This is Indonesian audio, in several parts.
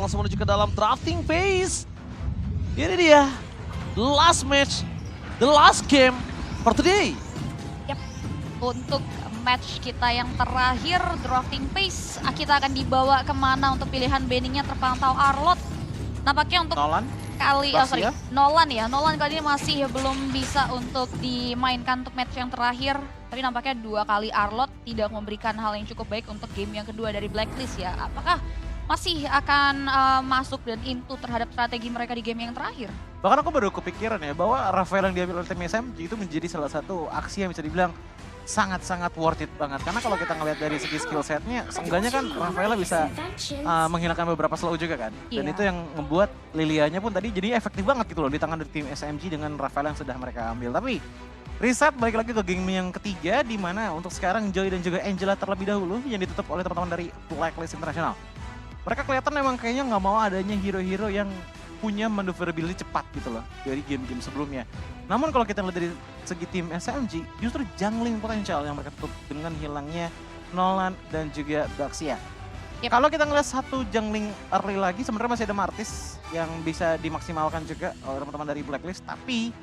langsung menuju ke dalam drafting phase. Ini dia, the last match, the last game for today. Yap, untuk match kita yang terakhir, drafting phase, kita akan dibawa kemana untuk pilihan banningnya terpantau Arlot. Nampaknya untuk Nolan. Nolan ya. Nolan kali ini masih belum bisa untuk dimainkan untuk match yang terakhir. Tapi nampaknya 2 kali Arlot tidak memberikan hal yang cukup baik untuk game yang kedua dari Blacklist ya. Apakah masih akan masuk dan into terhadap strategi mereka di game yang terakhir? Bahkan aku baru kepikiran ya bahwa Rafael yang diambil oleh tim SMG itu menjadi salah satu aksi yang bisa dibilang sangat-sangat worth it banget. Karena kalau kita ngelihat dari segi skill setnya, seenggaknya kan Rafaela bisa menghilangkan beberapa slow juga kan. Dan itu yang membuat Lilianya pun tadi jadi efektif banget gitu loh di tangan dari tim SMG dengan Rafaela yang sudah mereka ambil. Tapi Reset balik lagi ke game yang ketiga, di mana untuk sekarang Joy dan juga Angela terlebih dahulu yang ditutup oleh teman-teman dari Blacklist International. Mereka kelihatan memang kayaknya nggak mau adanya hero-hero yang punya maneuverability cepat gitu loh dari game-game sebelumnya. Namun kalau kita lihat dari segi tim SMG, justru jungling potensial yang mereka tutup dengan hilangnya Nolan dan juga Daxia. Yep. Kalau kita ngeliat satu jungling early lagi, sebenarnya masih ada Martis yang bisa dimaksimalkan juga oleh teman-teman dari Blacklist. Tapi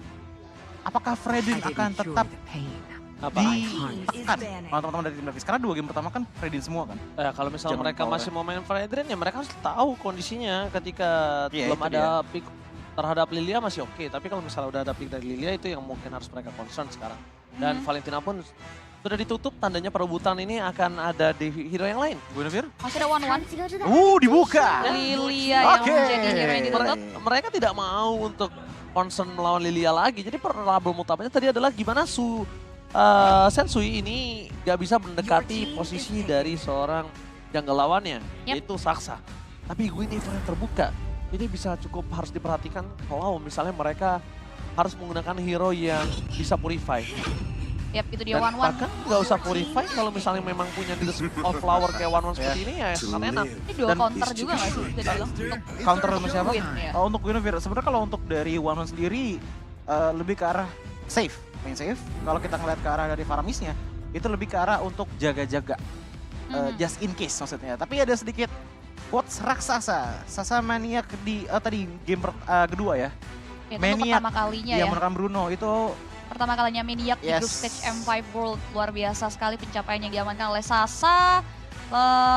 apakah Fredin akan tetap ditekan oleh teman-teman dari tim Blacklist? Karena 2 game pertama kan Fredin semua kan. Kalau misalnya Jangan mereka power masih mau main Fredrin ya mereka harus tahu kondisinya ketika Iya, belum itu ada pick terhadap Lilia masih oke. Tapi kalau misalnya udah ada pick dari Lilia itu yang mungkin harus mereka concern sekarang. Dan Valentina pun sudah ditutup, tandanya perebutan ini akan ada di hero yang lain. Guinevere? Masih ada 1-1. Dibuka! Lilia yang Oke. menjadi hero yang ditutup. Mereka tidak mau untuk concern melawan Lilia lagi. Jadi problem utamanya tadi adalah gimana Sensui ini gak bisa mendekati posisi dari seorang jungle lawannya, yaitu Saksa. Tapi Guinevere yang terbuka, ini bisa cukup harus diperhatikan kalau misalnya mereka harus menggunakan hero yang bisa purify. Yap, itu dia Dan 1-1. bahkan nggak usah purify kalau misalnya memang punya Needles of Flower kayak one seperti ini ya sangat enak. Ini 2 Dan counter juga nggak sih? Bisa dibilang untuk Counter sama siapa? Win, ya. Untuk Guinevere, sebenarnya kalau untuk dari One sendiri lebih ke arah safe, main safe. Kalau kita ngeliat ke arah dari Faramisnya, itu lebih ke arah untuk jaga-jaga, just in case maksudnya. Tapi ada sedikit quotes raksasa, Sasa Maniac di tadi game kedua ya. Itu Maniac pertama kalinya yang ya. menekan Bruno itu Pertama kalinya Maniac di Yes. grup stage M5 World. Luar biasa sekali pencapaian yang diamankan oleh Sasa.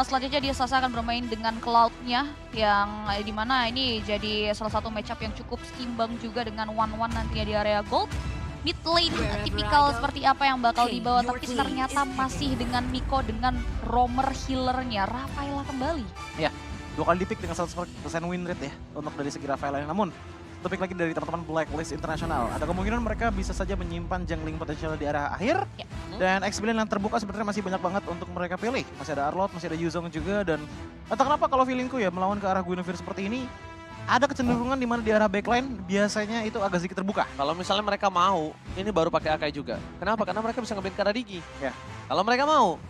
Selanjutnya Sasa akan bermain dengan Cloud-nya yang dimana ini jadi salah satu matchup yang cukup seimbang juga dengan 1-1 nantinya di area gold. Mid lane tipikal seperti apa yang bakal dibawa, tapi ternyata masih dengan Miko dengan roamer healernya Rafaela kembali. 2 kali di-pick dengan 100% win rate ya untuk dari segi Rafaela. Namun topik lagi dari teman-teman Blacklist International, ada kemungkinan mereka bisa saja menyimpan jungling potensial di arah akhir. Ya. Dan experience yang terbuka sebenarnya masih banyak banget untuk mereka pilih. Masih ada Arlot, masih ada Yuzong juga, dan entah kenapa kalau feelingku ya melawan ke arah Guinevere seperti ini, ada kecenderungan di mana di arah backline biasanya itu agak sedikit terbuka. Kalau misalnya mereka mau, ini baru pakai Akai juga. Kenapa? Karena mereka bisa nge-ban Karadigi. Ya. Kalau mereka mau.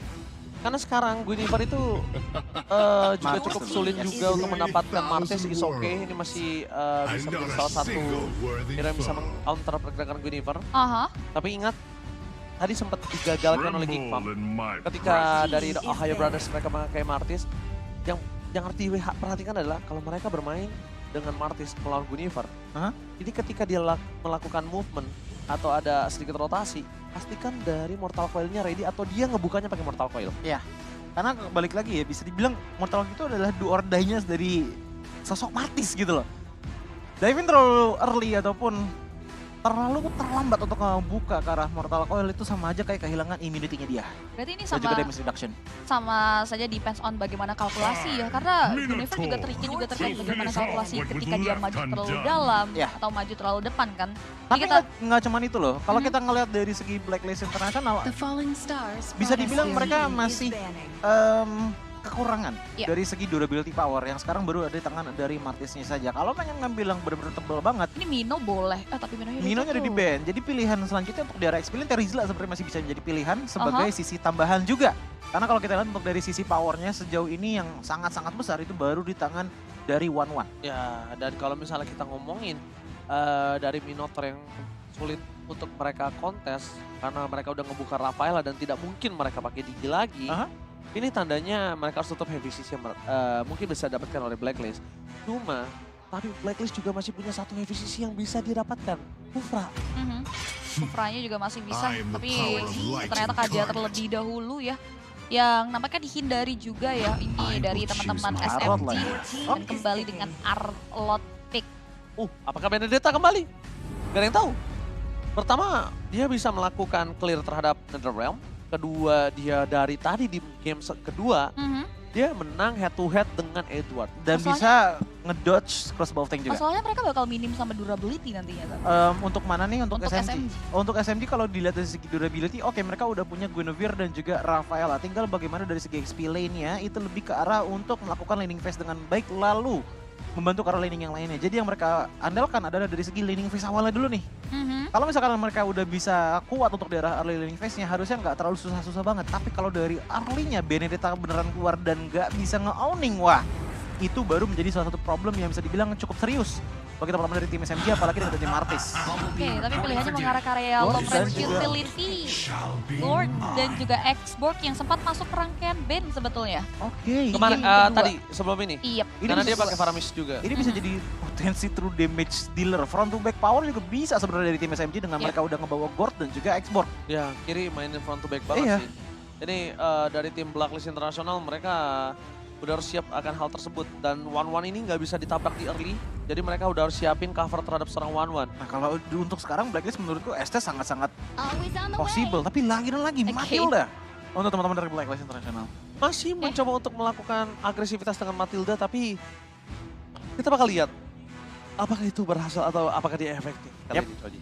Karena sekarang Guinevere itu juga cukup sulit juga untuk mendapatkan Martes is okay. Ini masih bisa menjadi salah satu hero yang bisa meng-counter pergerakan Guinevere. Aha. Tapi ingat, tadi sempat digagalkan oleh Geekfam. Ketika dari Ohio Brothers mereka memakai Martis, yang harus diperhatikan adalah kalau mereka bermain dengan Martis melawan Guinevere. Jadi ketika dia melakukan movement atau ada sedikit rotasi, pastikan dari Mortal Coil-nya ready atau dia ngebukanya pakai Mortal Coil. Ya, karena balik lagi ya bisa dibilang Mortal Coil itu adalah do or die-nya dari sosok Martis gitu loh. Diving terlalu early ataupun terlalu terlambat untuk membuka ke arah Mortal Coil itu sama aja kayak kehilangan immunity-nya dia. Berarti ini Dan juga damage reduction. sama saja depends on bagaimana kalkulasi ya, karena Guinevere juga tricky juga terkait bagaimana kalkulasi ketika dia maju terlalu dalam Ya. atau maju terlalu depan kan. Tapi kita nggak cuman itu loh, kalau kita ngelihat dari segi Blacklist International, bisa dibilang mereka masih kekurangan Iya. dari segi durability power yang sekarang baru ada di tangan dari Martisnya saja. Kalau pengen ngambil yang benar-benar tebal banget, ini Mino boleh, tapi Minonya Minonya ada di ditutup. ban. Jadi pilihan selanjutnya untuk di area experience, Terizla sebenarnya masih bisa menjadi pilihan sebagai sisi tambahan juga. Karena kalau kita lihat untuk dari sisi powernya sejauh ini yang sangat-sangat besar itu baru di tangan dari 1-1. Ya, dan kalau misalnya kita ngomongin dari Minotaur yang sulit untuk mereka kontes karena mereka udah ngebuka Rafaela dan tidak mungkin mereka pakai Digi lagi. Ini tandanya mereka harus tutup heavy CC yang mungkin bisa dapatkan oleh Blacklist. Cuma, tapi Blacklist juga masih punya satu heavy CC yang bisa didapatkan. Kufra. Kufranya juga masih bisa, I am the tapi power of light ternyata and Kadia dark. terlebih dahulu ya. Yang nampaknya dihindari juga ya ini I dari will teman-teman choose my SMG. Arlot lah. Dan kembali dengan Arlot pick. Apakah Benedetta kembali? Gak ada yang tahu. Pertama, dia bisa melakukan clear terhadap Netherrealm. Kedua, dia dari tadi di game kedua, dia menang head to head dengan Edward. Dan Masalahnya- bisa ngedodge crossbow tank juga. Masalahnya mereka bakal minim sama durability nantinya kan. Untuk mana nih? Untuk, Untuk SMG. SMG. Untuk SMG kalau dilihat dari segi durability, oke mereka udah punya Guinevere dan juga Rafaela. Tinggal bagaimana dari segi XP lane-nya itu lebih ke arah untuk melakukan laning phase dengan baik lalu membantu ke arah laning yang lainnya. Jadi yang mereka andalkan adalah dari segi laning phase awalnya dulu nih. Kalau misalkan mereka udah bisa kuat untuk daerah early laning phase-nya, harusnya nggak terlalu susah-susah banget. Tapi kalau dari early-nya Benedetta beneran keluar dan nggak bisa nge-owning, wah itu baru menjadi salah satu problem yang bisa dibilang cukup serius bagi teman-teman dari tim SMG, apalagi dari tim Artis. Oke, tapi pilihannya mengarah ke area Lord low dan range juga- utility. Shall be Lord dan mine. juga X-Borg yang sempat masuk ke rangkaian band sebetulnya. Oke. Kemarin, game kedua. tadi, sebelum ini. Iya. Ini Karena bisa- dia pakai Faramis juga. Ini bisa jadi potensi true damage dealer. Front to back power juga bisa sebenarnya dari tim SMG dengan Iya. mereka udah ngebawa Gord dan juga X-Borg. Ya, kiri mainin front to back banget Iya. sih. Ini dari tim Blacklist Internasional, mereka udah harus siap akan hal tersebut. Dan 1-1 ini nggak bisa ditabrak di early, jadi mereka udah harus siapin cover terhadap serang 1-1. Nah kalau untuk sekarang Blacklist menurutku ST sangat-sangat Always on the possible. way. Tapi lagi dan lagi Oke. Matilda. Untuk teman-teman dari Blacklist Internasional. Masih mencoba untuk melakukan agresivitas dengan Matilda, tapi kita bakal lihat apakah itu berhasil atau apakah dia efektif. Kali Yap. ini, Koji.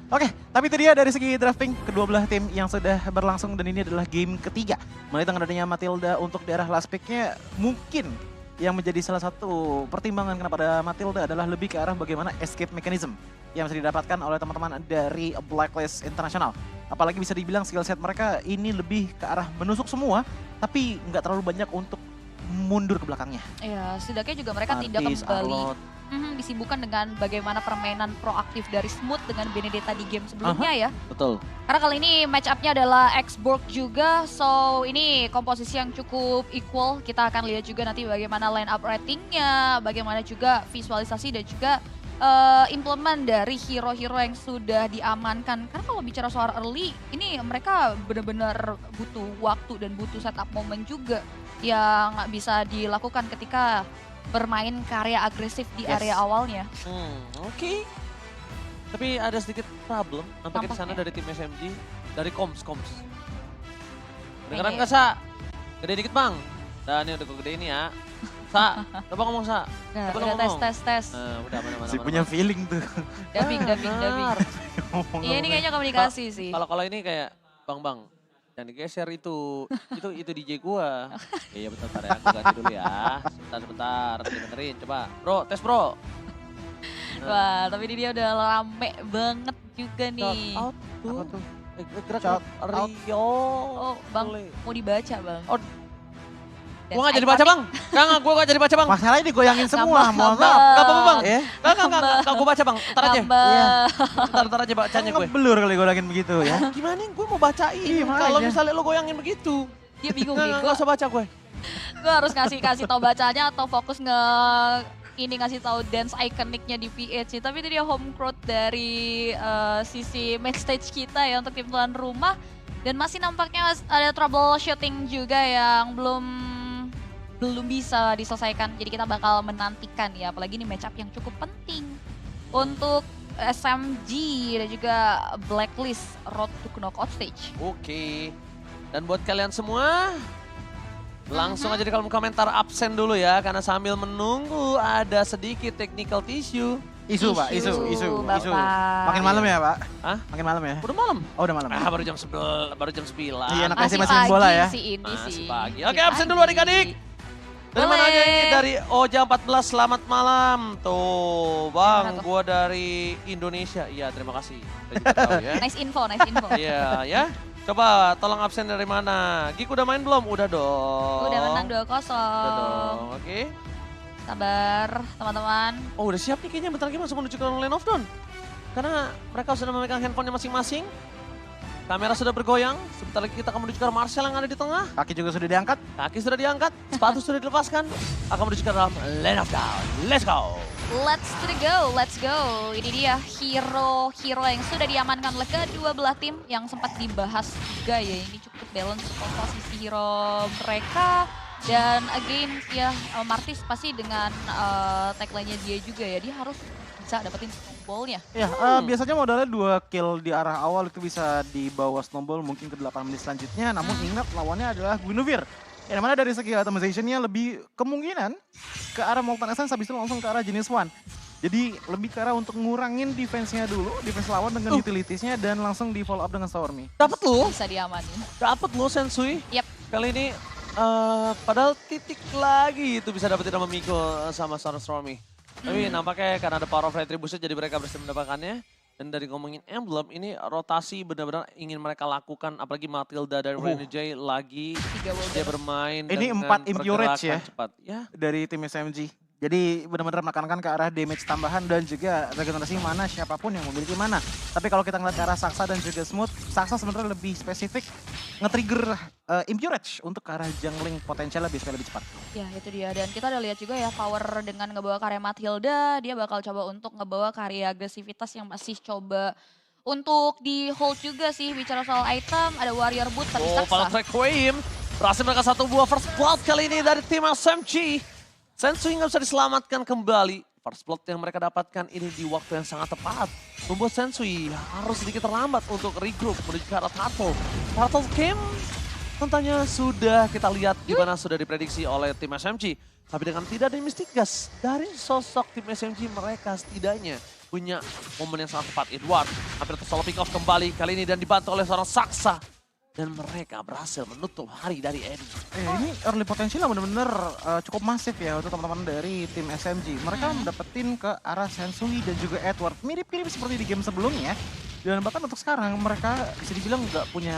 Oke, tapi itu dia dari segi drafting kedua belah tim yang sudah berlangsung dan ini adalah game ketiga. Mulai dengan adanya Matilda untuk daerah last pick-nya mungkin yang menjadi salah satu pertimbangan kenapa ada Matilda adalah lebih ke arah bagaimana escape mechanism yang bisa didapatkan oleh teman-teman dari Blacklist International. Apalagi bisa dibilang skill set mereka ini lebih ke arah menusuk semua, tapi nggak terlalu banyak untuk mundur ke belakangnya. Ya, setidaknya juga mereka tidak Artis, kembali Arlot. disibukkan dengan bagaimana permainan proaktif dari Smooth dengan Benedetta di game sebelumnya ya. Betul. Karena kali ini match up-nya adalah X-Borg juga, so ini komposisi yang cukup equal. Kita akan lihat juga nanti bagaimana line up ratingnya, bagaimana juga visualisasi dan juga implement dari hero-hero yang sudah diamankan. Karena kalau bicara soal early, ini mereka benar-benar butuh waktu dan butuh setup moment juga yang bisa dilakukan ketika bermain karya agresif di Yes. area awalnya. Oke. Tapi ada sedikit problem nampaknya di sana Nampaknya. dari tim SMG, dari Koms. Kedengeran Kayaknya nggak, Sa? Gede dikit, Bang. Nah, ini udah gede ini ya. Sa, coba ngomong, Sa. Nah, Coba udah ngomong. tes. Nah, udah mana. Si punya feeling tuh. Dubbing. Benar. Iya, ini kayaknya komunikasi sih. Kalau ini kayak, Bang, jangan digeser itu DJ gua. Iya bentar ya, aku ganti dulu ya. Sebentar, dibenerin. Coba, bro, tes bro. Wah, tapi ini dia udah rame banget juga nih. Shout out tuh. Apa tuh? Gerak Shout Rio. Oh, Bang, Boleh. mau dibaca, Bang. Oh, Dan gua nggak jadi baca, Bang. Enggak, gua nggak jadi baca, Bang. Masalahnya digoyangin semua, Ngambek, mohon ngambek. maaf. Nggak apa-apa, Bang. Ya, Enggak, gua baca, Bang. Ntar aja. Ngambek. Ntar aja bacanya gue. ngeblur kali goyangin begitu ya. Gimana nih gue mau bacain Iya, kalau makanya. misalnya lo goyangin begitu. Dia bingung Nggak, nih, nggak usah baca gue. gue harus kasih tau bacanya atau fokus ngasih tahu dance ikoniknya di PH sih. Tapi itu dia home crowd dari sisi main stage kita ya untuk tim tuan rumah. Dan masih nampaknya ada troubleshooting juga yang belum bisa diselesaikan. Jadi kita bakal menantikan ya, apalagi ini match up yang cukup penting untuk SMG dan juga Blacklist Road to Knockout Stage. Oke. Dan buat kalian semua, langsung aja di kolom komentar absen dulu ya. Karena sambil menunggu ada sedikit technical tissue. Isu, Pak, isu. Bapak. Makin malam ya, Pak? Hah? Makin malam ya? Udah malam. Oh, udah malam. Baru jam 11, baru jam 9. Iya, anak Masih masih main bola ya. sih ini Masih sih. pagi. Masih Oke, absen dulu pagi. adik-adik. Dari mana aja ini? Dari Oja 14, selamat malam. Tuh, Bang, Gimana tuh? gua dari Indonesia. Iya, terima kasih. Kita juga tahu ya. Nice info. Iya, ya. Coba tolong absen dari mana? Gik udah main belum? Udah dong. Udah menang 2-0. Udah dong, oke. Sabar teman-teman. Oh udah siap nih kayaknya bentar lagi langsung menuju ke lane of dawn. Karena mereka sudah memegang handphonenya masing-masing. Kamera sudah bergoyang, sebentar lagi kita akan menuju ke Marcel yang ada di tengah. Kaki juga sudah diangkat. Kaki sudah diangkat, Sepatu sudah dilepaskan, akan menuju ke dalam lane of down. Let's go! Let's go. Ini dia hero yang sudah diamankan oleh kedua belah tim yang sempat dibahas juga ya. Ini cukup balance komposisi hero mereka. Dan again ya Martis pasti dengan tagline-nya dia juga ya. Dia harus bisa dapetin snowball-nya. Ya, biasanya modalnya 2 kill di arah awal itu bisa dibawa snowball mungkin ke 8 menit selanjutnya. Namun ingat lawannya adalah Guinevere. Yang mana dari segi automation-nya lebih kemungkinan ke arah Molten Essence habis itu langsung ke arah jenis One. Jadi lebih ke arah untuk ngurangin defense-nya dulu, defense lawan dengan utilities-nya dan langsung di follow up dengan Stormy. Dapat lu, Bisa diamanin. dapat lu Sensui. Yep. Kali ini padahal titik lagi itu bisa dapetin sama Miko sama Stormy. Tapi nampaknya karena ada power of retribution jadi mereka berhasil mendapatkannya. Dan dari ngomongin emblem, ini rotasi benar-benar ingin mereka lakukan. Apalagi Matilda dan Renegade lagi dia bermain Ini dengan 4 Impurage ya, cepat. Ya, dari tim SMG. Jadi benar-benar menekankan ke arah damage tambahan dan juga regenerasi mana siapapun yang memiliki mana. Tapi kalau kita ngeliat ke arah Saksa dan juga Smooth, Saksa sebenarnya lebih spesifik nge-trigger Impurage untuk ke arah jungling potensial lebih cepat. Ya itu dia, dan kita udah lihat juga ya power dengan ngebawa karya Matilda, dia bakal coba untuk ngebawa karya agresivitas yang masih coba untuk di hold juga sih. Bicara soal item, ada Warrior Boot tapi Final Saksa. Track Queen. Berhasil mereka satu buah first blood kali ini dari tim SMG. Sensui nggak bisa diselamatkan kembali. First blood yang mereka dapatkan ini di waktu yang sangat tepat. Membuat Sensui harus sedikit terlambat untuk regroup menuju ke arah Turtle. Turtle Kim tentunya sudah kita lihat gimana sudah diprediksi oleh tim SMG. Tapi dengan tidak ada Mystic Gas dari sosok tim SMG mereka setidaknya punya momen yang sangat tepat. Edward hampir tersolo pick off kembali kali ini dan dibantu oleh seorang Saksa. Dan mereka berhasil menutup hari dari Eddie. Ini early potential benar-benar cukup masif ya untuk teman-teman dari tim SMG. Mereka mendapetin ke arah Sensui dan juga Edward. Mirip-mirip seperti di game sebelumnya. Dan bahkan untuk sekarang mereka bisa dibilang nggak punya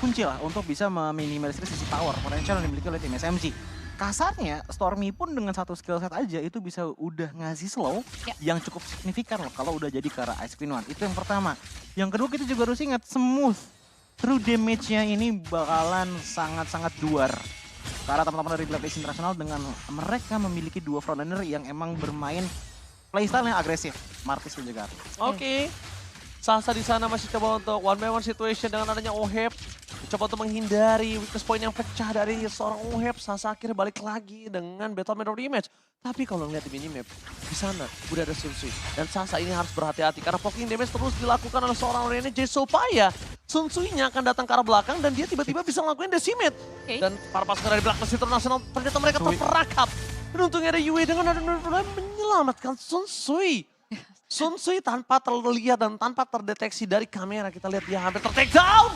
kunci lah untuk bisa meminimalisir sisi power potensial yang dimiliki oleh tim SMG. Kasarnya Stormy pun dengan satu skill set aja itu bisa udah ngasih slow yang cukup signifikan loh kalau udah jadi ke arah Ice Queen One. Itu yang pertama. Yang kedua kita juga harus ingat Smooth. True damage-nya ini bakalan sangat-sangat duar. Karena teman-teman dari Blacklist International dengan mereka memiliki dua frontliner yang emang bermain playstyle yang agresif. Martis dan juga Arthur. Oke. Sasa di sana masih coba untuk one by one situation dengan adanya Oheb. Coba untuk menghindari weakness point yang pecah dari seorang Oheb. Sasa akhirnya balik lagi dengan Battle Mirror Image. Tapi kalau ngeliat di minimap, di sana udah ada Sensui. Dan Sasa ini harus berhati-hati karena poking damage terus dilakukan oleh seorang Renegade supaya Sensui-nya akan datang ke arah belakang dan dia tiba-tiba bisa ngelakuin decimate. Dan para pasukan dari Blacklist International ternyata mereka terperangkap. Dan untungnya ada Yue dengan ada menyelamatkan Sensui. Sensui tanpa terlihat dan tanpa terdeteksi dari kamera. Kita lihat dia hampir ter-take down.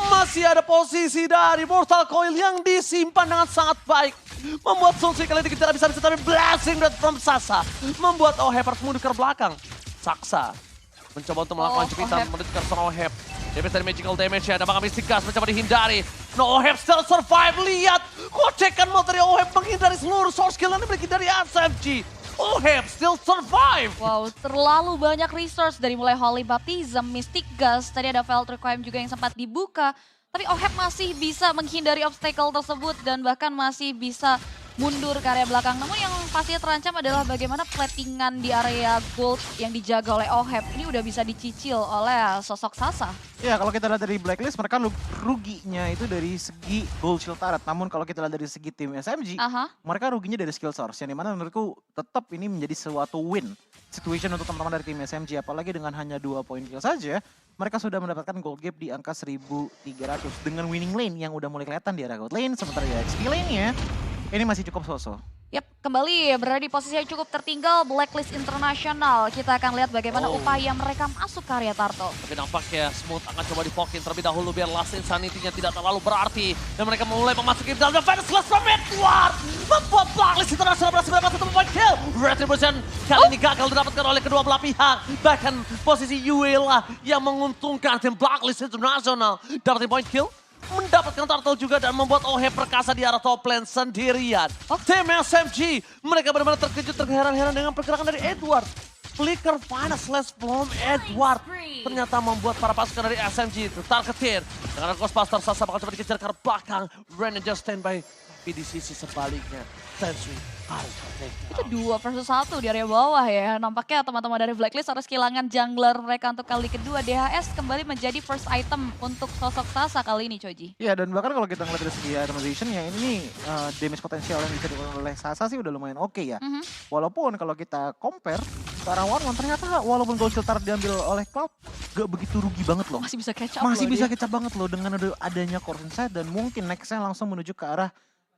Masih ada posisi dari Mortal Coil yang disimpan dengan sangat baik. Membuat Sensui kali ini dikejar bisa-bisa tapi blessing from Sasa. Membuat Oheb harus mundur ke belakang. Saksa mencoba untuk melakukan jepitan menuju ke arah Oheb. Damage dari magical damage ya, ada bakal Mystic Gas mencoba dihindari. No, Oheb still survive, lihat. Kocekan mau dari Oheb menghindari seluruh source kill yang dimiliki dari SMG. Oheb still survive. Wow, terlalu banyak resource dari mulai Holy Baptism, Mystic Gas, tadi ada Veiled Requiem juga yang sempat dibuka. Tapi Oheb masih bisa menghindari obstacle tersebut dan bahkan masih bisa mundur ke area belakang. Namun yang pastinya terancam adalah bagaimana platingan di area gold yang dijaga oleh Oheb. Ini udah bisa dicicil oleh sosok Sasa. Ya kalau kita lihat dari Blacklist mereka ruginya itu dari segi gold shield turret. Namun kalau kita lihat dari segi tim SMG, mereka ruginya dari skill source. Yang dimana menurutku tetap ini menjadi suatu win situation untuk teman-teman dari tim SMG. Apalagi dengan hanya 2 poin kill saja, mereka sudah mendapatkan gold gap di angka 1.300. Dengan winning lane yang udah mulai kelihatan di area gold lane. Sementara di XP lane-nya ini masih cukup so-so. Yap, kembali berada di posisi yang cukup tertinggal Blacklist International. Kita akan lihat bagaimana upaya mereka masuk ke area Turtle. Tapi nampaknya Smooth akan coba dipokin terlebih dahulu biar last insanity-nya tidak terlalu berarti. Dan mereka mulai memasuki dalam Final Slash from Edward. Membuat Blacklist International berhasil mendapatkan 1 point kill. Retribution kali ini gagal didapatkan oleh kedua belah pihak. Bahkan posisi Yue lah yang menguntungkan tim Blacklist International. Dapatin point kill. Mendapatkan turtle juga dan membuat Oheb perkasa di arah top lane sendirian. Tim SMG, mereka benar-benar terkejut, terheran-heran dengan pergerakan dari Edward. Flicker Final Slash from Edward ternyata membuat para pasukan dari SMG itu targetin. Dengan Ghostbuster, Sasa bakal coba dikejar ke arah belakang. Renegade standby. Tapi di sisi sebaliknya, Sensui harus bertakedown. Itu 2 versus 1 di area bawah ya. Nampaknya teman-teman dari Blacklist harus kehilangan jungler mereka untuk kali kedua. DHS kembali menjadi first item untuk sosok Sasa kali ini, Choji. Iya, dan bahkan kalau kita ngeliat dari segi itemization ya ini damage potensial yang bisa dilakukan oleh Sasa sih udah lumayan oke ya. Walaupun kalau kita compare ke arah One ternyata walaupun gold shield diambil oleh Cloud gak begitu rugi banget loh. Masih bisa catch up Masih loh bisa dia. kecap banget loh dengan adanya core inside dan mungkin nextnya langsung menuju ke arah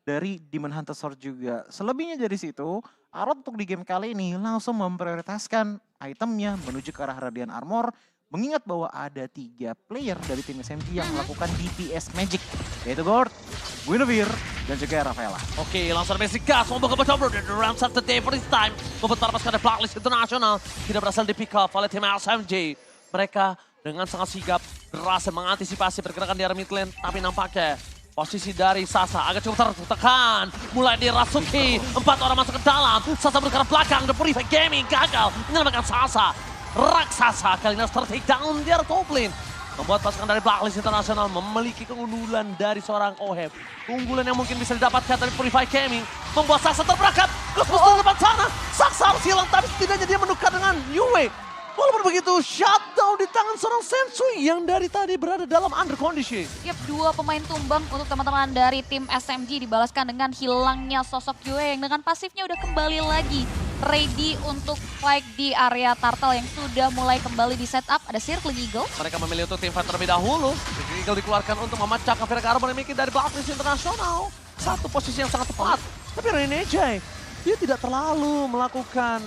dari Demon Hunter Sword juga. Selebihnya dari situ, Arrow untuk di game kali ini langsung memprioritaskan itemnya menuju ke arah Radiant Armor. Mengingat bahwa ada 3 player dari tim SMG yang melakukan DPS Magic. Yaitu Gord, Guinevere, dan juga Rafaela. Oke, langsung basic gas untuk cover dari round of the day for this time. Membentar pasukan dari Blacklist International. Tidak berhasil di pick up oleh tim SMG. Mereka dengan sangat sigap berhasil mengantisipasi pergerakan di area mid lane. Tapi nampaknya posisi dari Sasa agak cukup tertekan. Mulai dirasuki, 4 orang masuk ke dalam. Sasa bergerak belakang, The Purify Gaming gagal menyelamatkan Sasa. Raksasa kali ini harus ter-take down di area top lane. Membuat pasukan dari Blacklist International memiliki keunggulan dari seorang Oheb. Keunggulan yang mungkin bisa didapatkan dari Purify Gaming. Membuat Sasa terperangkap. Ghostbuster depan sana. Sasa harus hilang, tapi setidaknya dia menukar dengan Yue. Walaupun begitu, shutdown di tangan seorang Sensui yang dari tadi berada dalam under condition. Yap, 2 pemain tumbang untuk teman-teman dari tim SMG dibalaskan dengan hilangnya sosok Yue yang dengan pasifnya udah kembali lagi. Ready untuk fight di area turtle yang sudah mulai kembali di setup. Ada Circling Eagle. Mereka memilih untuk tim fight terlebih dahulu. Eagle dikeluarkan untuk memecahkan Vera Carbon yang memiliki dari Blacklist International. Satu posisi yang sangat tepat. Tapi Rene J, dia tidak terlalu melakukan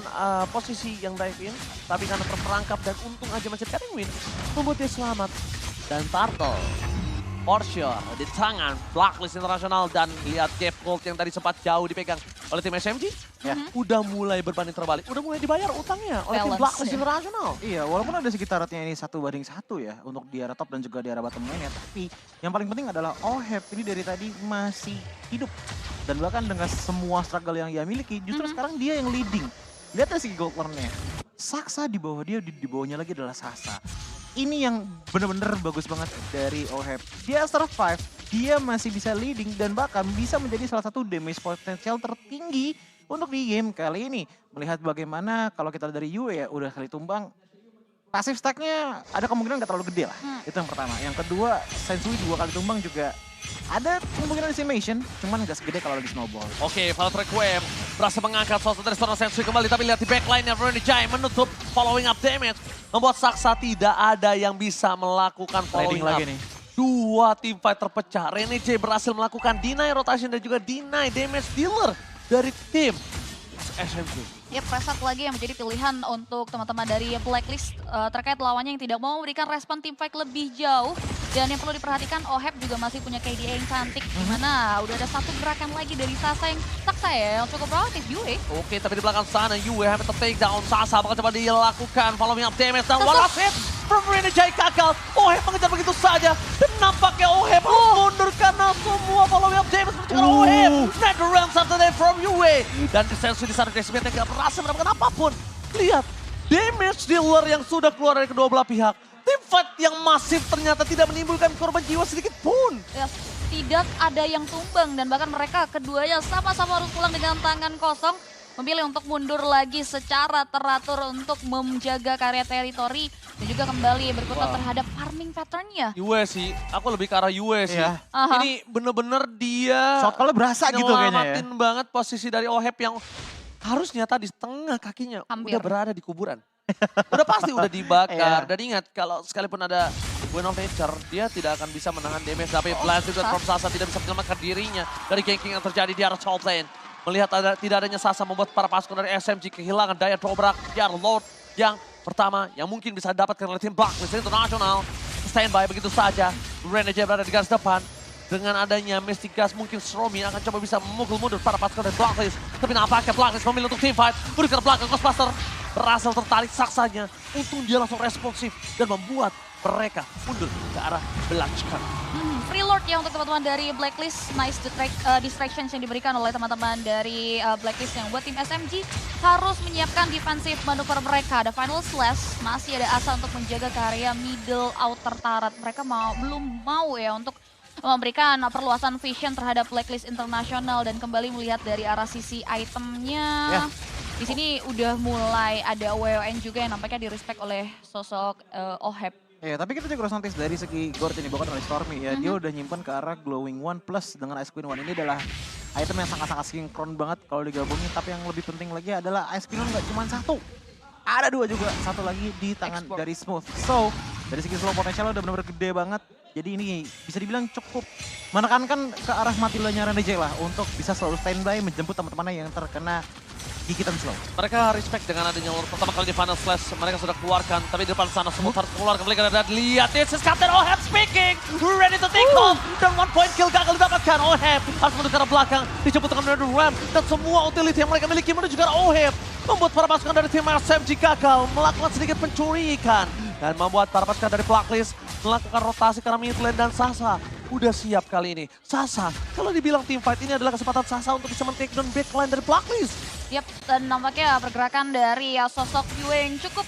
posisi yang dive in. Tapi karena terperangkap dan untung aja masih cutting win, membuat dia selamat. Dan Turtle, for sure, di tangan Blacklist International. Dan lihat Gap Gold yang tadi sempat jauh dipegang oleh tim SMG. Ya, udah mulai berbanding terbalik. Udah mulai dibayar utangnya oleh tim Balance, Blacklist ya. International. Iya, walaupun ada sekitarnya ini 1-1 ya untuk di arah top dan juga di arah bottom lane ya. Tapi yang paling penting adalah Oheb ini dari tadi masih hidup. Dan bahkan dengan semua struggle yang ia miliki, justru sekarang dia yang leading. Lihat dari segi gold lane-nya. Saksa di bawah dia, di bawahnya lagi adalah Sasa. Ini yang bener-bener bagus banget dari Oheb. Dia survive, dia masih bisa leading dan bahkan bisa menjadi salah satu damage potensial tertinggi untuk di game kali ini. Melihat bagaimana kalau kita dari Yue ya udah kali tumbang, pasif stack-nya ada kemungkinan gak terlalu gede lah. Itu yang pertama. Yang kedua, Sensui 2 kali tumbang juga ada kemungkinan decimation, cuman gak segede kalau lagi snowball. Oke, Valtteri Quem berhasil mengangkat sosok dari seorang Sensui kembali. Tapi lihat di backline-nya Rene Jai menutup following up damage. Membuat Saksa tidak ada yang bisa melakukan following Trading up. lagi nih. 2 tim fight terpecah. Rene J berhasil melakukan deny rotation dan juga deny damage dealer dari tim SMG. Ya, Presat lagi yang menjadi pilihan untuk teman-teman dari Blacklist terkait lawannya yang tidak mau memberikan respon tim fight lebih jauh. Dan yang perlu diperhatikan, Oheb juga masih punya KDA yang cantik. Dimana udah ada satu gerakan lagi dari Sasa yang Saksa ya, yang cukup proaktif, Yue. Oke, tapi di belakang sana Yue hampir take down. Sasa bakal coba dilakukan following up damage. Dan walau save from Rene J gagal. Oheb mengejar begitu saja. Dan nampaknya Oheb harus mundur karena semua following up damage menunjukkan Oheb. Never rounds after that from Yue. Dan Sensui di sana Decimate yang gak berhasil mendapatkan apapun. Lihat, damage dealer yang sudah keluar dari kedua belah pihak. Tim fight yang masif ternyata tidak menimbulkan korban jiwa sedikit pun. Ya, tidak ada yang tumbang dan bahkan mereka keduanya sama-sama harus pulang dengan tangan kosong. Memilih untuk mundur lagi secara teratur untuk menjaga karya teritori dan juga kembali berkutat terhadap farming patternnya. Yue sih, aku lebih ke arah Yue sih. Iya. Aha. Ini bener-bener dia Shot call-nya berasa gitu kayaknya ya. nyelamatin banget posisi dari Oheb yang harusnya tadi setengah kakinya Hampir. udah berada di kuburan. Udah pasti udah dibakar. Iya. Dan ingat kalau sekalipun ada Wind of Nature, dia tidak akan bisa menahan damage. Tapi Blast juga from Sasa tidak bisa menyelamatkan dirinya dari ganking yang terjadi di arah top lane. Melihat tidak adanya Sasa membuat para pasukan dari SMG kehilangan daya dobrak di arah Lord yang pertama yang mungkin bisa dapatkan oleh tim Blacklist International. Standby begitu saja. Rene J berada di garis depan. Dengan adanya Mystic Gas mungkin Stromi akan coba bisa memukul mundur para pasukan dari Blacklist. Tapi nampaknya Blacklist memilih untuk team fight. Berikan belakang Ghostbuster. Berhasil tertarik Saksanya. Untung dia langsung responsif dan membuat mereka mundur ke arah belakang. Free Lord ya untuk teman-teman dari Blacklist. Nice distractions yang diberikan oleh teman-teman dari Blacklist yang buat tim SMG harus menyiapkan defensive manuver mereka. Ada Final Slash, masih ada asa untuk menjaga karya middle outer turret. Mereka belum mau ya untuk memberikan perluasan vision terhadap Blacklist International dan kembali melihat dari arah sisi itemnya. Ya. Di sini udah mulai ada WON juga yang nampaknya di-respect oleh sosok Oheb. Ya, tapi kita juga harus notice dari segi Gord ini bukan oleh Stormy ya. Dia udah nyimpen ke arah Glowing One plus dengan Ice Queen One ini adalah item yang sangat-sangat sinkron banget kalau digabungin. Tapi yang lebih penting lagi adalah Ice Queen One nggak cuma satu. Ada dua juga, satu lagi di tangan Export. dari Smooth. So, dari segi slow potensialnya udah benar-benar gede banget. Jadi ini bisa dibilang cukup menekankan ke arah matilanya Renegade lah untuk bisa selalu standby menjemput teman-temannya yang terkena gigitan slow. Mereka respect dengan adanya Lord pertama kali di Final Slash. Mereka sudah keluarkan, tapi di depan sana Smooth harus keluarkan. Dan lihat, this is Captain Oheb speaking. Ready to take off. Dan 1 point kill gagal didapatkan. Oheb harus menuju ke arah belakang. Dijemput dengan Murder Ram. Dan semua utility yang mereka miliki menuju ke arah Oheb. Membuat para pasukan dari tim SMG gagal melakukan sedikit pencurian. Dan membuat para pasukan dari Blacklist melakukan rotasi ke arah mid lane dan Sasa udah siap kali ini. Sasa, kalau dibilang team fight ini adalah kesempatan Sasa untuk bisa men-take down backline dari Blacklist. Yap, dan nampaknya pergerakan dari sosok Yue yang cukup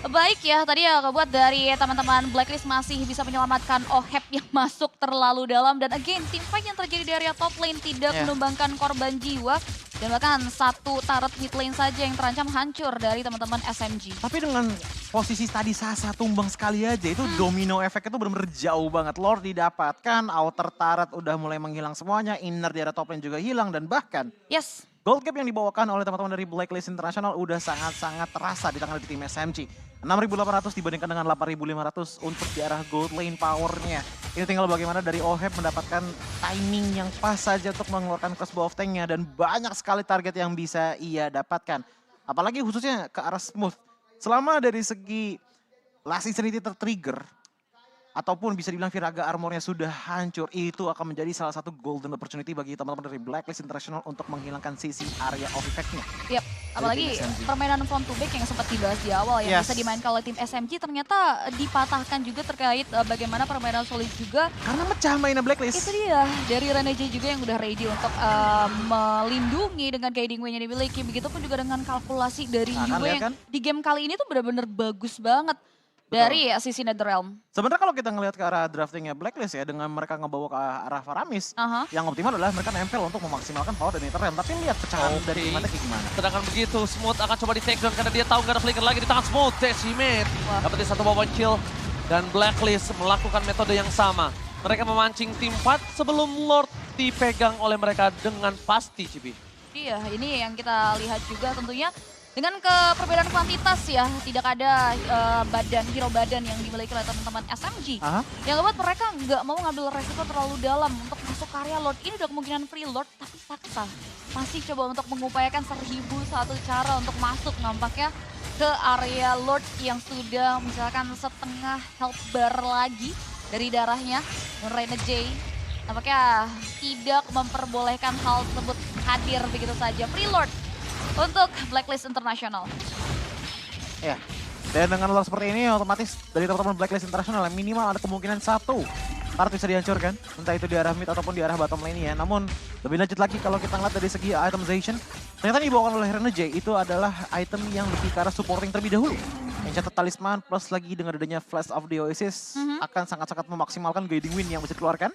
baik ya. Tadi ya kebuat dari teman-teman Blacklist masih bisa menyelamatkan Oheb yang masuk terlalu dalam. Dan again, team fight yang terjadi di area top lane tidak menumbangkan korban jiwa. Dan bahkan satu turret mid lane saja yang terancam hancur dari teman-teman SMG. Tapi dengan posisi tadi Sasa tumbang sekali aja, itu domino efek itu benar-benar jauh banget. Lord didapatkan, outer turret udah mulai menghilang semuanya, inner di area top lane juga hilang, dan bahkan Yes. gold cap yang dibawakan oleh teman-teman dari Blacklist International udah sangat-sangat terasa di tangan dari tim SMG. 6.800 dibandingkan dengan 8.500 untuk di arah gold lane powernya. Ini tinggal bagaimana dari Oheb mendapatkan timing yang pas saja untuk mengeluarkan crossbow of tanknya dan banyak sekali target yang bisa ia dapatkan. Apalagi khususnya ke arah Smooth. Selama dari segi last insanity tertrigger, ataupun bisa dibilang Viraga armornya sudah hancur, itu akan menjadi salah satu golden opportunity bagi teman-teman dari Blacklist International untuk menghilangkan sisi area of effect-nya. Yap, apalagi tim SMG. permainan front to back yang sempat dibahas di awal yang Yes. bisa dimainkan oleh tim SMG ternyata dipatahkan juga terkait bagaimana permainan solid juga. Karena mecah mainnya Blacklist. Itu dia, dari Renegade juga yang udah ready untuk melindungi dengan guiding wing yang dimiliki. Begitupun juga dengan kalkulasi dari Nah, kan Yue lihat yang kan? di game kali ini tuh benar-benar bagus banget. Dari sisi Netherrealm. Sebenarnya kalau kita ngelihat ke arah draftingnya Blacklist ya, dengan mereka ngebawa ke arah Faramis, Aha. yang optimal adalah mereka nempel untuk memaksimalkan power dan Netherrealm. Tapi lihat pecahan Oke. dari timnya kayak gimana. Sedangkan begitu, Smooth akan coba di take down karena dia tahu nggak ada flicker lagi di tangan Smooth. Decimate Wah. dapetin satu point kill. Dan Blacklist melakukan metode yang sama. Mereka memancing tim fight sebelum Lord dipegang oleh mereka dengan pasti, Cibi. Iya, ini yang kita lihat juga tentunya. Dengan perbedaan kuantitas ya, tidak ada hero badan yang dimiliki oleh teman-teman SMG. Aha. Yang membuat mereka nggak mau ngambil resiko terlalu dalam untuk masuk ke area Lord. Ini udah kemungkinan free Lord, tapi Saksa masih coba untuk mengupayakan 1001 cara untuk masuk nampaknya ke area Lord yang sudah misalkan setengah health bar lagi dari darahnya. Renegade nampaknya tidak memperbolehkan hal tersebut hadir begitu saja. Free Lord untuk Blacklist International. Ya. Dan dengan lore seperti ini otomatis dari teman-teman Blacklist International minimal ada kemungkinan satu part bisa dihancurkan. Entah itu di arah mid ataupun di arah bottom lane ya. Namun lebih lanjut lagi kalau kita ngeliat dari segi itemization, ternyata yang dibawakan oleh Renegade itu adalah item yang lebih ke arah supporting terlebih dahulu. Enchanted Talisman plus lagi dengan adanya Flash of the Oasis akan sangat-sangat memaksimalkan guiding wind yang bisa dikeluarkan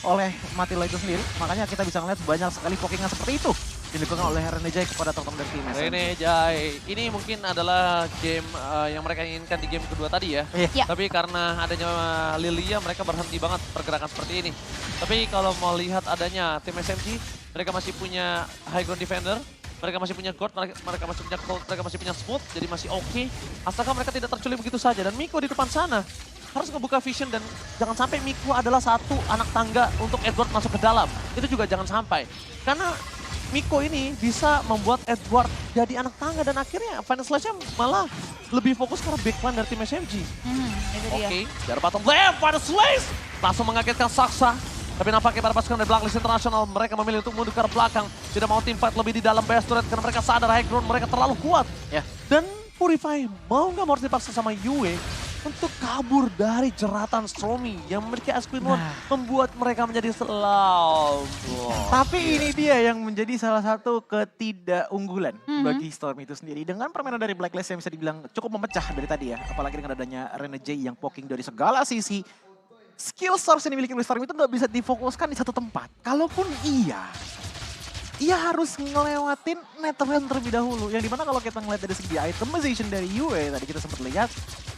oleh Matila itu sendiri. Makanya kita bisa ngeliat banyak sekali pokingan seperti itu dilakukan oleh Renegade kepada teman-teman dari tim SMG. Renegade, ini mungkin adalah game yang mereka inginkan di game kedua tadi ya. Ya. Tapi karena adanya Lilia, mereka berhenti banget pergerakan seperti ini. Tapi kalau mau lihat adanya tim SMG, mereka masih punya high ground defender, mereka masih punya Gord, mereka masih punya Cold, mereka masih punya Smooth, jadi masih oke. Asalkan mereka tidak terculik begitu saja. Dan Miko di depan sana harus ngebuka vision dan jangan sampai Miko adalah satu anak tangga untuk Edward masuk ke dalam. Itu juga jangan sampai. Karena Miko ini bisa membuat Edward jadi anak tangga dan akhirnya Final Slash-nya malah lebih fokus karena backline dari tim SMG. Itu dia. Oke, dari bottom lane, Final Slash langsung mengagetkan Saksa. Tapi nampaknya para pasukan dari Blacklist International mereka memilih untuk mundur ke arah belakang. Tidak mau tim fight lebih di dalam base turret karena mereka sadar high ground mereka terlalu kuat. Ya. Dan Purify mau nggak mau harus dipaksa sama Yue untuk kabur dari jeratan Stormy yang memiliki Ice Queen One, membuat mereka menjadi slow. Tapi ini dia yang menjadi salah satu ketidakunggulan bagi Storm itu sendiri. Dengan permainan dari Blacklist yang bisa dibilang cukup memecah dari tadi ya. Apalagi dengan adanya Renegade yang poking dari segala sisi. skill source yang dimiliki oleh Storm itu nggak bisa difokuskan di satu tempat. Kalaupun iya harus ngelewatin Netherrealm terlebih dahulu. Yang dimana kalau kita ngeliat dari segi itemization dari Yue, tadi kita sempat lihat,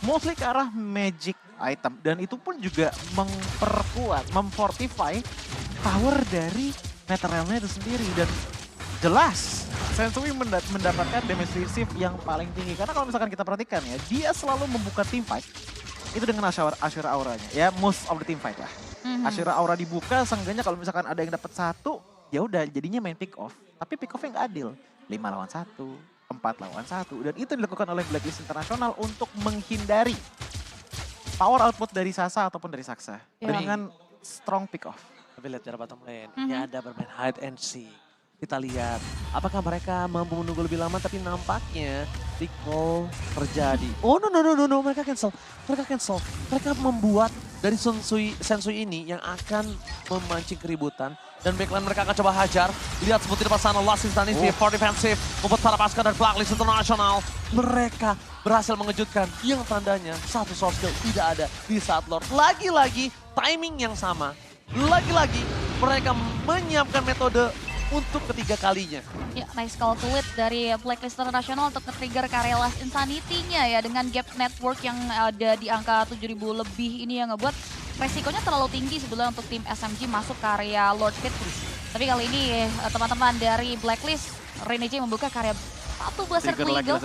mostly ke arah magic item. Dan itu pun juga memperkuat, memfortify power dari Netherrealm-nya itu sendiri. Dan jelas, Sensui mendapatkan damage receive yang paling tinggi. Karena kalau misalkan kita perhatikan ya, dia selalu membuka team fight itu dengan Ashura auranya. Ya, most of the team fight lah. Ashura aura dibuka, seenggaknya kalau misalkan ada yang dapat satu, ya udah jadinya main pick off. Tapi pick off-nya nggak adil. 5 lawan 1, 4 lawan 1. Dan itu dilakukan oleh Blacklist International untuk menghindari power output dari Sasa ataupun dari Saksa. Dengan strong pick off. Tapi lihat cara bottom lane, ini ada bermain hide and seek. Kita lihat, apakah mereka mampu menunggu lebih lama, tapi nampaknya recall terjadi. Oh no, mereka cancel. Mereka membuat dari Sensui ini yang akan memancing keributan. Dan backline mereka akan coba hajar. Lihat seperti depan sana, last instanisi for defensive. Membuat para pasukan dari Blacklist International. Mereka berhasil mengejutkan. Yang tandanya satu soft skill tidak ada di saat Lord. Lagi-lagi timing yang sama. Lagi-lagi mereka menyiapkan metode untuk ketiga kalinya. Ya, nice calculate dari Blacklist International untuk nge-trigger karya Last Insanity-nya ya. Dengan gap network yang ada di angka 7.000 lebih ini yang ngebuat resikonya terlalu tinggi sebetulnya untuk tim SMG masuk ke area Lord Pit. Tapi kali ini teman-teman dari Blacklist, Renege membuka karya satu Blaster Eagle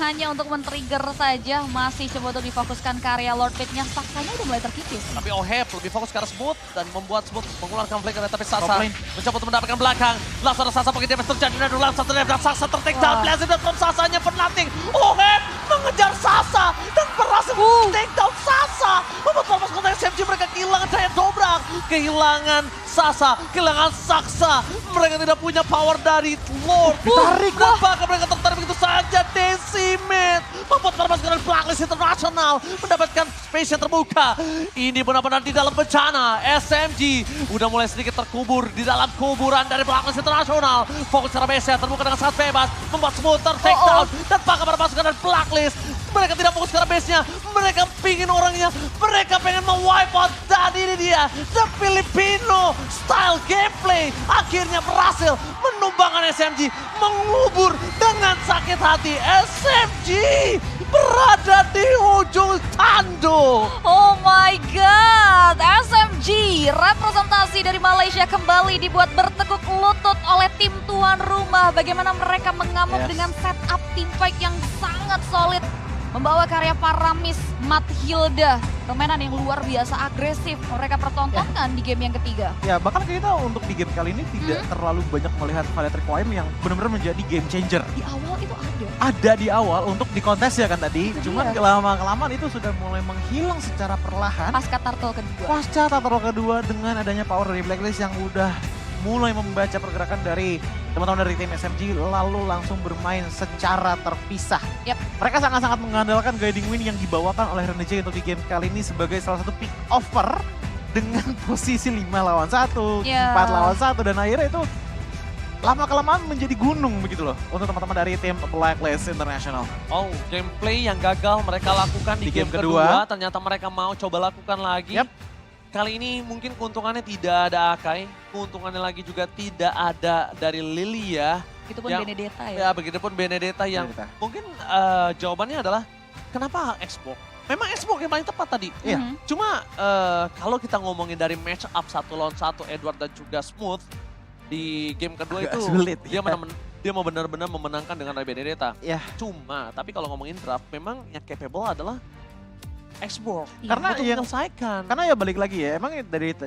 hanya untuk men-trigger saja. Masih coba untuk difokuskan karya Lord Pit-nya. Saksanya udah mulai terkikis. Tapi Oheb lebih fokus ke arah Smooth dan membuat Smooth mengeluarkan flicker. Tapi Sasa mencoba untuk mendapatkan belakang. Langsung ada Sasa pakai damage terjadi. Dan langsung ada Sasa ter-take down. Blazing from Sasanya penating. Oheb mengejar Sasa dan berhasil take down Sasa. Membuat fokus kontak SMG mereka kehilangan daya dobrak. Kehilangan Sasa, kehilangan Saksa. Mereka tidak punya power dari Lord. Ditarik dan bahkan mereka tertarik begitu saja. Decimate membuat para pasukan Blacklist International mendapatkan space yang terbuka. Ini benar-benar di dalam bencana. SMG udah mulai sedikit terkubur di dalam kuburan dari Blacklist International. Fokus secara base terbuka dengan sangat bebas. Membuat Smooth take down. Dan bahkan para pasukan dari Blacklist, mereka tidak fokus ke base-nya. Mereka pingin orangnya. Mereka pengen me-wipe out. Dan ini dia, The Filipino style gameplay akhirnya berhasil menumbangkan SMG, mengubur dengan sakit hati. SMG berada di ujung tanduk. Oh my god, SMG representasi dari Malaysia kembali dibuat bertekuk lutut oleh tim tuan rumah. Bagaimana mereka mengamuk dengan setup team fight yang sangat solid. Membawa karya Paramis, Mathilda, permainan yang luar biasa agresif mereka pertontonkan di game yang ketiga. Ya, bahkan kita untuk di game kali ini tidak terlalu banyak melihat Valiant Requiem yang benar-benar menjadi game changer. Di awal itu ada. Ada di awal untuk di kontes ya kan tadi. Cuman lama-kelamaan itu sudah mulai menghilang secara perlahan. Pasca Turtle kedua. Pasca Turtle kedua dengan adanya power dari Blacklist yang udah mulai membaca pergerakan dari teman-teman dari tim SMG lalu langsung bermain secara terpisah. Mereka sangat-sangat mengandalkan Guiding Wind yang dibawakan oleh Renege untuk di game kali ini sebagai salah satu pick offer dengan posisi 5 lawan 1, 4 lawan 1 dan akhirnya itu lama-kelamaan menjadi gunung begitu loh untuk teman-teman dari tim Blacklist International. Oh, gameplay yang gagal mereka lakukan di game kedua ternyata mereka mau coba lakukan lagi. Kali ini mungkin keuntungannya tidak ada Akai, keuntungannya lagi juga tidak ada dari Lilia. Begitupun Benedetta ya. Ya, begitupun Benedetta yang mungkin jawabannya adalah kenapa Xbox? Memang Xbox yang paling tepat tadi. Cuma kalau kita ngomongin dari match up 1 lawan 1 Edward dan juga Smooth di game kedua itu sulit, dia mau benar-benar memenangkan dengan Benedetta. Iya. Cuma tapi kalau ngomongin draft memang yang capable adalah Xbox. Karena yang menyelesaikan. Karena ya balik lagi ya, emang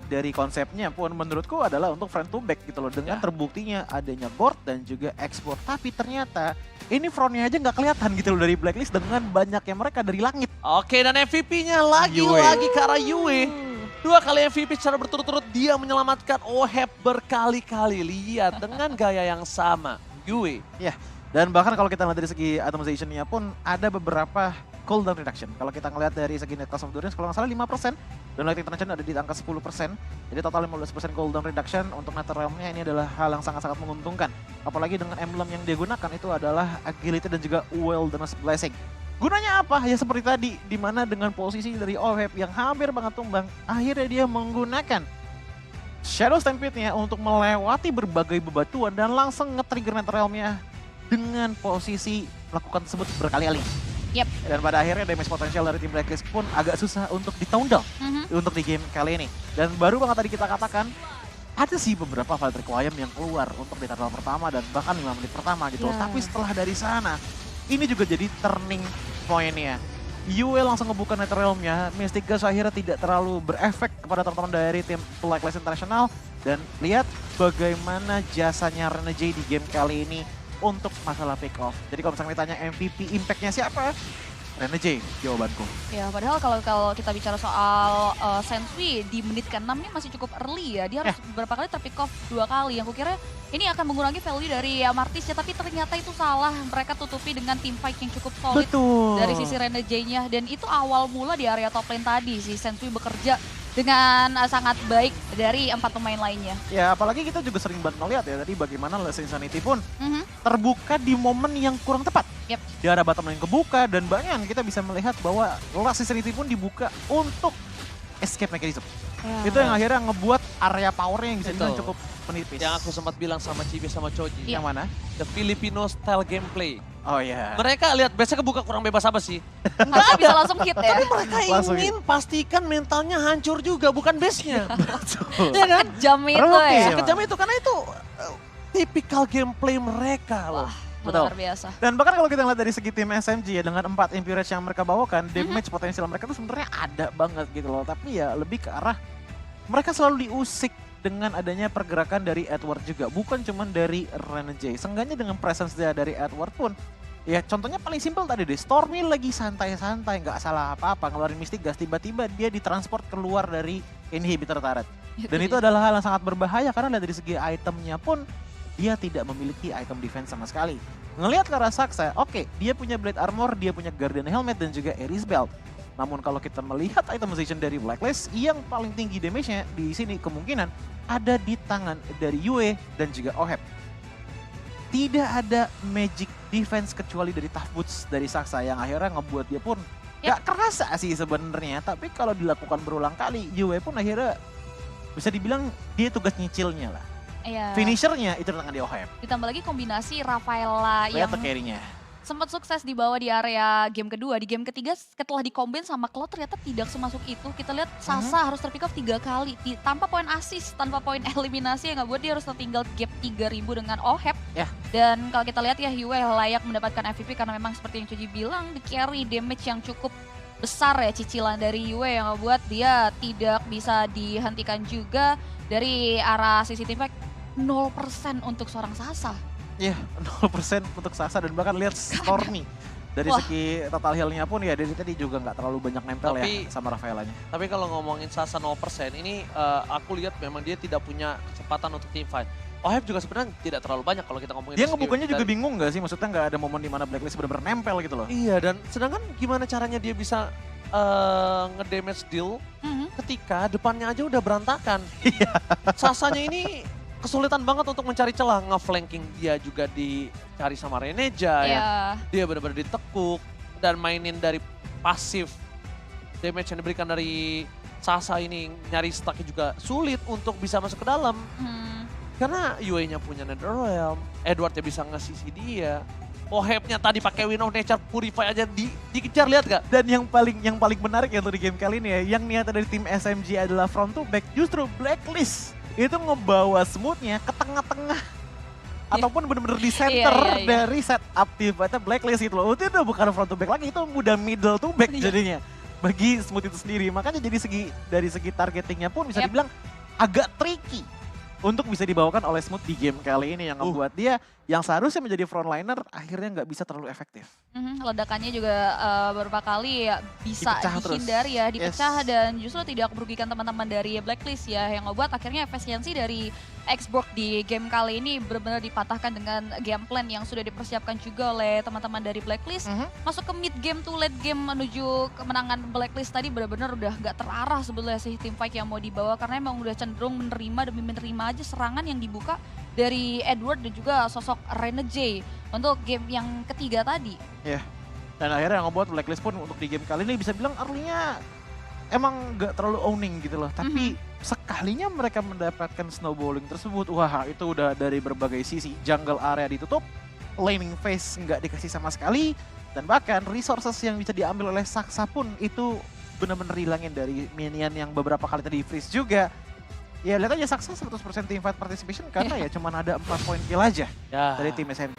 dari konsepnya pun menurutku adalah untuk front to back gitu loh. Dengan terbuktinya adanya board dan juga export. Tapi ternyata ini frontnya aja nggak kelihatan gitu loh dari Blacklist dengan banyaknya mereka dari langit. Oke, dan MVP-nya lagi-lagi ke arah Yue. 2 kali MVP secara berturut-turut dia menyelamatkan Oheb berkali-kali. Lihat dengan gaya yang sama. Yue. Ya, dan bahkan kalau kita lihat dari segi atomization-nya pun ada beberapa cooldown reduction. Kalau kita ngelihat dari segi net cost of endurance, kalau nggak salah 5%. Dan Light International ada di angka 10%. Jadi total 15% cooldown reduction untuk Netherrealm-nya ini adalah hal yang sangat-sangat menguntungkan. Apalagi dengan emblem yang dia gunakan itu adalah agility dan juga wilderness blessing. Gunanya apa? Ya seperti tadi, di mana dengan posisi dari OHEP yang hampir banget tumbang, akhirnya dia menggunakan Shadow Stampede-nya untuk melewati berbagai bebatuan dan langsung nge-trigger Nether Realm-nya dengan posisi melakukan tersebut berkali-kali. Yep. Dan pada akhirnya damage potensial dari tim Blacklist pun agak susah untuk di-tone down untuk di game kali ini. Dan baru banget tadi kita katakan, ada sih beberapa fight requiem yang keluar untuk di turtle pertama dan bahkan 5 menit pertama gitu. Yeah. Tapi setelah dari sana, ini juga jadi turning point-nya. Yue langsung ngebuka Nether Realm-nya, Mystic Gas akhirnya tidak terlalu berefek kepada teman-teman dari tim Blacklist International. Dan lihat bagaimana jasanya Renegade di game kali ini untuk masalah pick off. Jadi kalau misalnya ditanya MVP impact-nya siapa? Renegade jawabanku. Ya, padahal kalau kita bicara soal Sensui di menit ke-6 ini masih cukup early ya. Dia harus beberapa kali terpick off 2 kali. Yang kukira ini akan mengurangi value dari Martis ya, tapi ternyata itu salah. Mereka tutupi dengan team fight yang cukup solid dari sisi Renegade-nya. Dan itu awal mula di area top lane tadi si Sensui bekerja dengan sangat baik dari 4 pemain lainnya. Ya, apalagi kita juga sering banget ngeliat ya tadi bagaimana Last Insanity pun terbuka di momen yang kurang tepat. Yep. Di arah bottom lane kebuka dan bahkan kita bisa melihat bahwa Last Insanity pun dibuka untuk escape mechanism. Ya. Itu yang akhirnya ngebuat area powernya yang bisa dibilang Betul. cukup menipis. Yang aku sempat bilang sama Cibi sama Choji. Yang mana? The Filipino style gameplay. Oh iya. Mereka lihat biasanya kebuka kurang bebas apa sih? Enggak bisa langsung hit ya. Tapi mereka Langsung ingin pastikan mentalnya hancur juga, bukan base-nya. Iya kan? Jam itu Terbukti ya. sih. Sekejam itu, karena itu tipikal gameplay mereka loh. Betul. Luar biasa. Dan bahkan kalau kita lihat dari segi tim SMG ya dengan 4 Impurage yang mereka bawakan, damage potensial mereka tuh sebenarnya ada banget gitu loh. Tapi ya lebih ke arah mereka selalu diusik dengan adanya pergerakan dari Edward juga. Bukan cuma dari Renegade. Seenggaknya dengan presence dia dari Edward pun. Ya contohnya paling simpel tadi deh, Stormy lagi santai-santai, nggak salah apa-apa, ngeluarin Mystic Gas, tiba-tiba dia ditransport keluar dari inhibitor turret. Dan itu adalah hal yang sangat berbahaya karena dari segi itemnya pun dia tidak memiliki item defense sama sekali. Ngelihat ke arah Saksa, oke, dia punya Blade Armor, dia punya Guardian Helmet dan juga Ares Belt. Namun kalau kita melihat itemization dari Blacklist, yang paling tinggi damage-nya di sini kemungkinan ada di tangan dari Yue dan juga OHEP. Tidak ada magic defense kecuali dari Tough Boots dari Saksa yang akhirnya ngebuat dia pun gak kerasa sih sebenarnya. Tapi kalau dilakukan berulang kali, Yue pun akhirnya bisa dibilang dia tugas nyicilnya lah. Iya. Finishernya itu di tangan di OHEP. Ditambah lagi kombinasi Rafaela yang Lihat carry-nya. sempat sukses dibawa di area game kedua. Di game ketiga setelah dikombin sama Cloud ternyata tidak semasuk itu. Kita lihat Sasa harus terpick off 3 kali. Tanpa poin assist, tanpa poin eliminasi yang ngebuat dia harus tertinggal gap 3.000 dengan OHEP. Ya. Dan kalau kita lihat ya Yue layak mendapatkan MVP karena memang seperti yang Cuji bilang, di carry damage yang cukup besar ya cicilan dari Yue yang ngebuat dia tidak bisa dihentikan juga dari arah sisi tim fight. 0% untuk seorang Sasa. Iya, 0% untuk Sasa dan bahkan lihat Stormy. Dari Wah. segi total heal-nya pun ya dari tadi juga nggak terlalu banyak nempel Tapi- ya sama Rafaelanya. Tapi kalau ngomongin Sasa 0%, ini aku lihat memang dia tidak punya kecepatan untuk team fight. OHEP juga sebenarnya tidak terlalu banyak kalau kita ngomongin Dia dari segi ngebukanya juga dari- bingung nggak sih? Maksudnya nggak ada momen di mana Blacklist benar-benar nempel gitu loh. Iya, dan sedangkan gimana caranya dia bisa ngedamage deal ketika depannya aja udah berantakan. Sasanya ini kesulitan banget untuk mencari celah, nge-flanking dia juga dicari sama Reneja ya. Ya. Dia benar-benar ditekuk dan mainin dari pasif damage yang diberikan dari Sasa ini, nyari stacknya juga sulit untuk bisa masuk ke dalam. Karena Yue-nya punya Netherrealm, Edward-nya bisa nge-CC dia. OHEP-nya tadi pakai Wind of Nature Purify aja dikejar, lihat gak? Dan yang paling menarik ya untuk di game kali ini ya, yang niatnya dari tim SMG adalah front to back, justru Blacklist itu ngebawa smoothnya ke tengah-tengah. Ataupun bener-bener di center Iya. dari setup tim fightnya Blacklist gitu loh. Itu udah bukan front to back lagi, itu udah middle to back Iya. jadinya. Bagi Smooth itu sendiri, makanya jadi dari segi targetingnya pun bisa Yep. dibilang agak tricky untuk bisa dibawakan oleh Smooth di game kali ini yang membuat dia yang seharusnya menjadi frontliner akhirnya nggak bisa terlalu efektif. Ledakannya juga beberapa kali ya bisa Dipecah terus. dihindari ya, dipecah Yes. dan justru tidak merugikan teman-teman dari Blacklist ya, yang ngebuat akhirnya efisiensi dari Xbox di game kali ini benar-benar dipatahkan dengan game plan yang sudah dipersiapkan juga oleh teman-teman dari Blacklist. Masuk ke mid game to late game menuju kemenangan Blacklist tadi benar-benar udah gak terarah sebetulnya sih tim fight yang mau dibawa, karena emang udah cenderung menerima demi menerima aja serangan yang dibuka dari Edward dan juga sosok Renegade untuk game yang ketiga tadi. Dan akhirnya yang ngebuat Blacklist pun untuk di game kali ini bisa bilang early-nya emang nggak terlalu owning gitu loh. Tapi sekalinya mereka mendapatkan snowballing tersebut, wah itu udah dari berbagai sisi. Jungle area ditutup, laning phase nggak dikasih sama sekali, dan bahkan resources yang bisa diambil oleh Saksa pun itu benar-benar hilangin dari minion yang beberapa kali tadi freeze juga. Ya lihat aja Saksa 100% teamfight participation karena ya cuman ada 4 poin kill aja Ya. dari tim SMG.